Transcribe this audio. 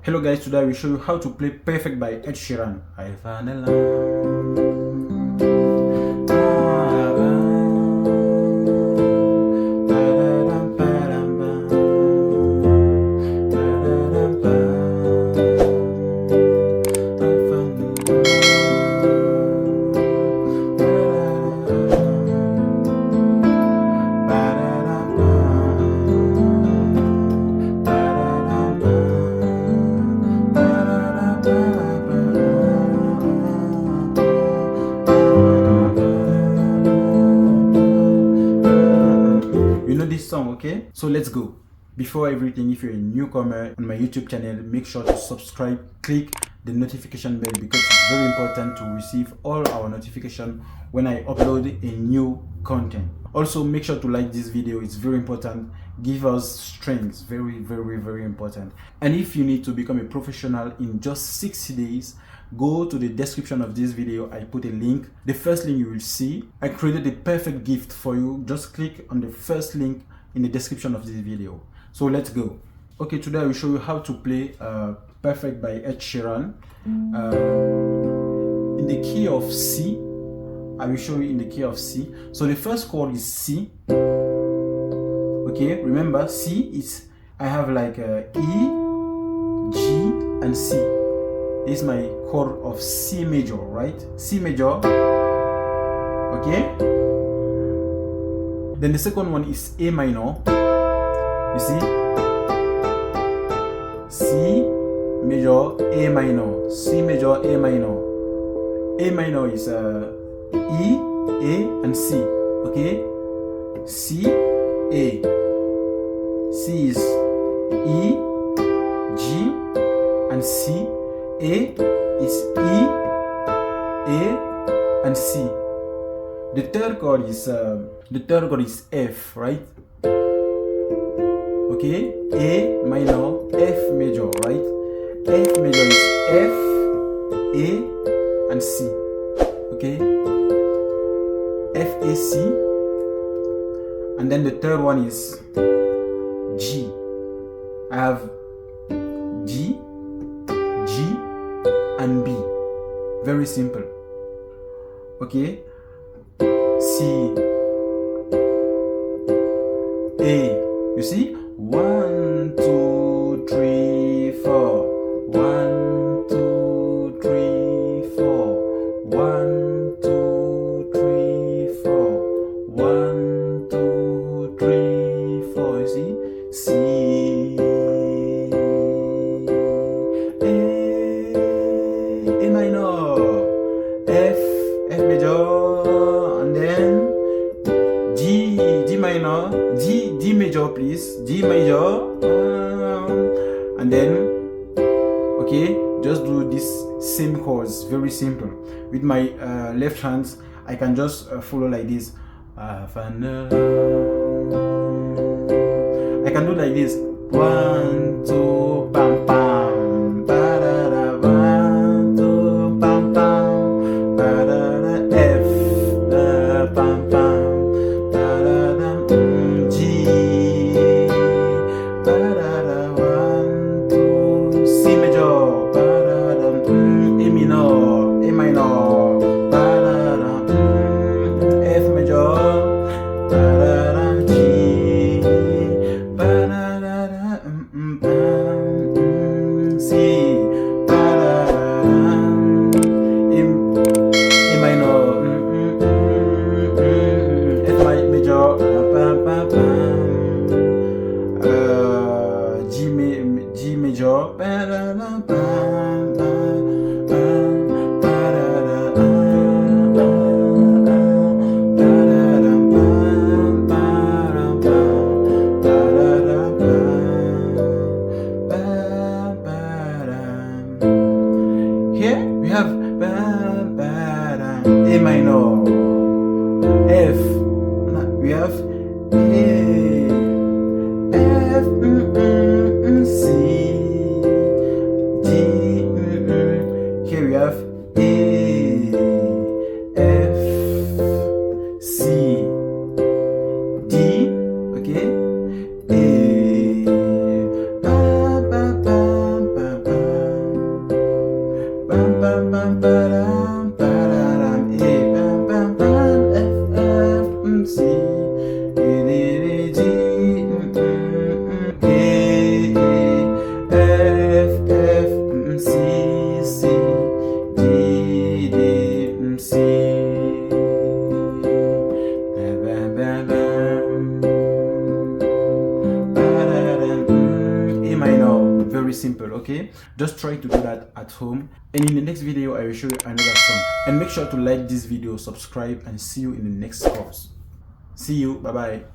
Hello guys, today I will show you how to play Perfect by Ed Sheeran. I found a love. This song, okay? So let's go. Before everything, if you're a newcomer on my YouTube channel, make sure to subscribe, click the notification bell because it's very important to receive all our notification when I upload a new content. Also, make sure to like this video, it's very important. Give us strength, very important. And if you need to become a professional in just 60 days, go to the description of this video. I put a link. The first link you will see, I created a perfect gift for you. Just click on the first link in the description of this video. So let's go. Okay, today I will show you how to play Perfect by Ed Sheeran in the key of C. I will show you in the key of C. So the first chord is C. Okay, remember C is, I have like E, G and C. This is my chord of C major, right? C major. Okay. Then the second one is A minor. You see? C major, A minor. C major, A minor. A minor is E, A and C. Okay? C, A. C is E, G and C. A is E, A and C. The third chord is F, right? Okay, A minor, F major, right? F major is F, A and C. Okay, F, A, C. And then the third one is G. I have G, G and B. Very simple. Okay, C, A. You see? 1, 2, 3, 4. 1, 2, 3, 4. 1, 2, 3, 4. 1, 2, 3, 4. You see? C, A minor, F major, and then G minor, D major please, D major, and then, okay, just do this same chords, very simple. With my left hand, I can just follow like this. I can do like this. 1, 2, pam pam, ba da da. 1, 2, pam pam, ba da da. F, pam pam, ba da da. G, ba da da. 1, 2, C major, ba da da. A minor, A minor, ba da da. F major, ba da da. G, ba da da. C, ba da da. A minor, F major, G major, ba da da. Here we have A minor, F, we have A, F, C, G, C, bam, bam, bam, bam. A minor, very simple, okay? Just try to do that at home. And in the next video, I will show you another song. And make sure to like this video, subscribe, and see you in the next course. See you, bye-bye.